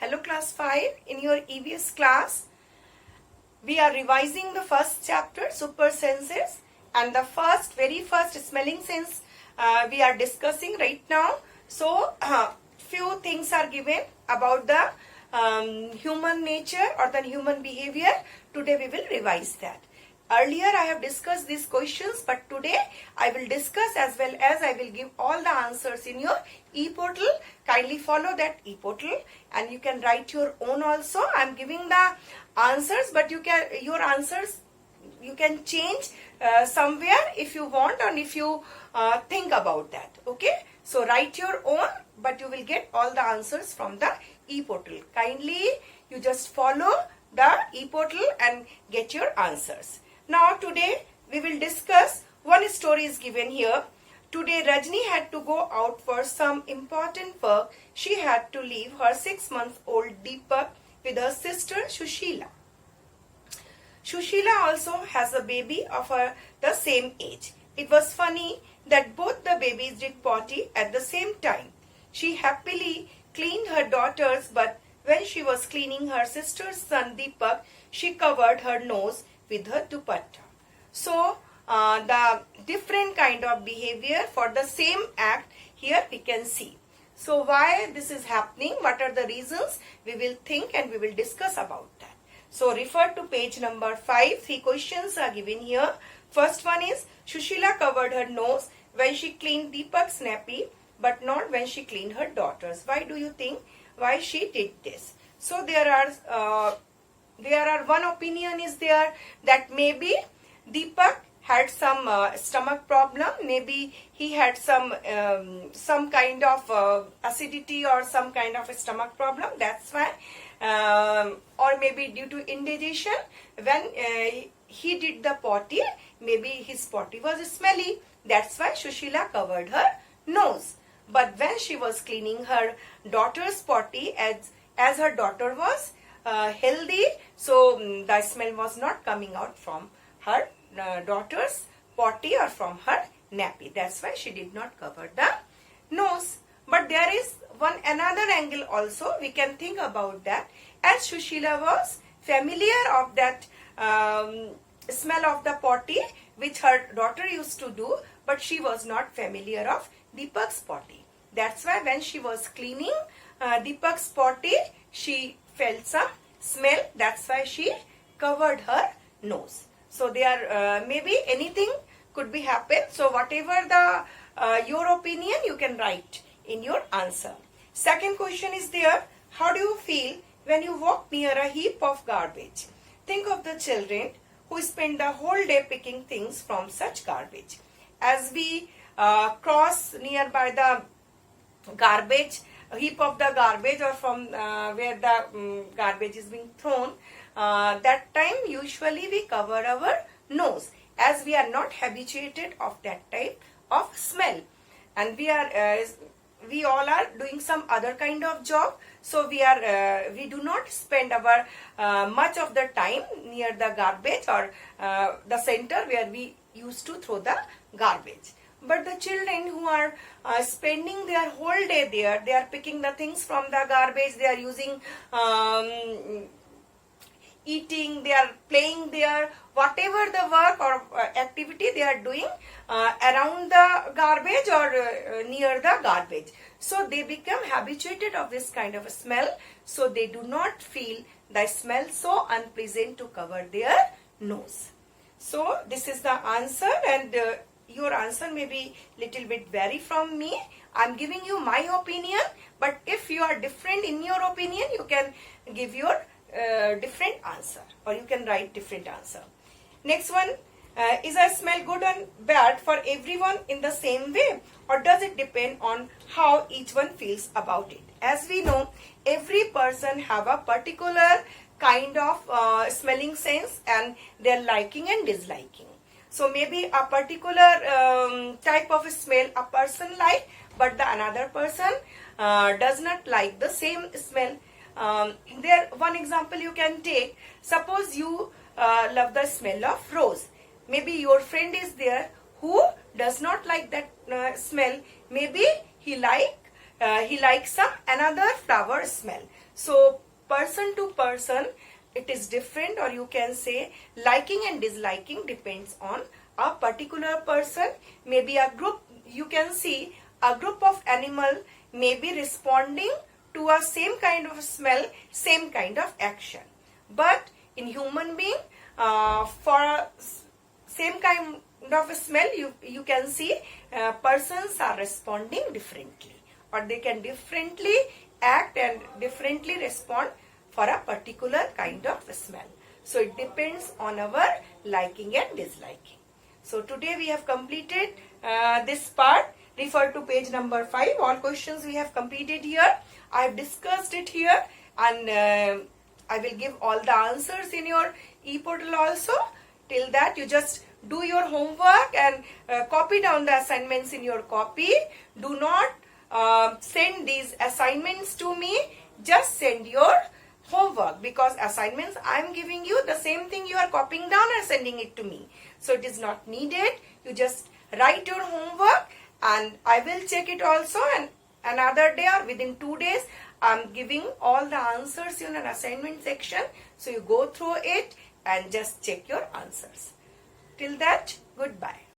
Hello class 5. In your EVS class, we are revising the first chapter, super senses, and the very first smelling sense we are discussing right now. So few things are given about the human nature or the human behavior. Today we will revise that. Earlier I have discussed these questions, but today I will discuss as well as I will give all the answers in your e-portal. Kindly follow that e-portal and you can write your own also. I am giving the answers, but your answers you can change somewhere if you want and if you think about that. Okay, so write your own, but you will get all the answers from the e-portal. Kindly you just follow the e-portal and get your answers. Now today we will discuss one story is given here. Today Rajni had to go out for some important work. She had to leave her 6-month-old Deepak with her sister Shushila. Shushila also has a baby of the same age. It was funny that both the babies did potty at the same time. She happily cleaned her daughters, but when she was cleaning her sister's son Deepak, she covered her nose with her dupatta. So the different kind of behavior for the same act here we can see. So why this is happening, what are the reasons, we will think and we will discuss about that. So refer to page number 5. 3 questions are given here. First one is, Shushila covered her nose when she cleaned Deepak's nappy, but not when she cleaned her daughters. Why do you think why she did this? So there are one opinion is there that maybe Deepak had some stomach problem, maybe he had some kind of acidity or some kind of a stomach problem, that's why, or maybe due to indigestion, when he did the potty, maybe his potty was smelly, that's why Shushila covered her nose. But when she was cleaning her daughter's potty, as her daughter was healthy, so the smell was not coming out from her daughter's potty or from her nappy. That's why she did not cover the nose. But there is another angle also we can think about that, as Shushila was familiar of that smell of the potty which her daughter used to do, but she was not familiar of Deepak's potty. That's why when she was cleaning Deepak's potty, she felt some smell, that's why she covered her nose. So there maybe anything could be happen. So whatever the your opinion, you can write in your answer. Second question is there, how do you feel when you walk near a heap of garbage? Think of the children who spend the whole day picking things from such garbage. As we cross nearby the garbage, heap of the garbage, or from where the garbage is being thrown, that time usually we cover our nose, as we are not habituated of that type of smell, and we all are doing some other kind of job, so we do not spend our much of the time near the garbage or the center where we used to throw the garbage. But the children who are spending their whole day there, they are picking the things from the garbage, they are using eating, they are playing there, whatever the work or activity they are doing around the garbage or near the garbage. So they become habituated of this kind of a smell, so they do not feel the smell so unpleasant to cover their nose. So this is the answer, and your answer may be little bit vary from me. I am giving you my opinion, but if you are different in your opinion, you can give your different answer, or you can write different answer. Next one, is a smell good and bad for everyone in the same way, or does it depend on how each one feels about it? As we know, every person have a particular kind of smelling sense and their liking and disliking. So maybe a particular type of smell a person like, but the another person does not like the same smell. There one example you can take. Suppose you love the smell of rose. Maybe your friend is there who does not like that smell. Maybe he like he likes some another flower smell. So person to person it is different, or you can say liking and disliking depends on a particular person. Maybe a group, you can see a group of animal may be responding to a same kind of smell, same kind of action. But in human being, for a same kind of a smell, you can see persons are responding differently, or they can differently act and differently respond for a particular kind of smell. So it depends on our liking and disliking. So today we have completed this part. Refer to page number 5. All questions we have completed here. I have discussed it here, and I will give all the answers in your e-portal also. Till that, you just do your homework and copy down the assignments in your copy. Do not send these assignments to me. Just send your homework, because assignments I am giving you, the same thing you are copying down and sending it to me. So it is not needed. You just write your homework and I will check it also, and another day or within 2 days I am giving all the answers in an assignment section. So you go through it and just check your answers. Till that, goodbye.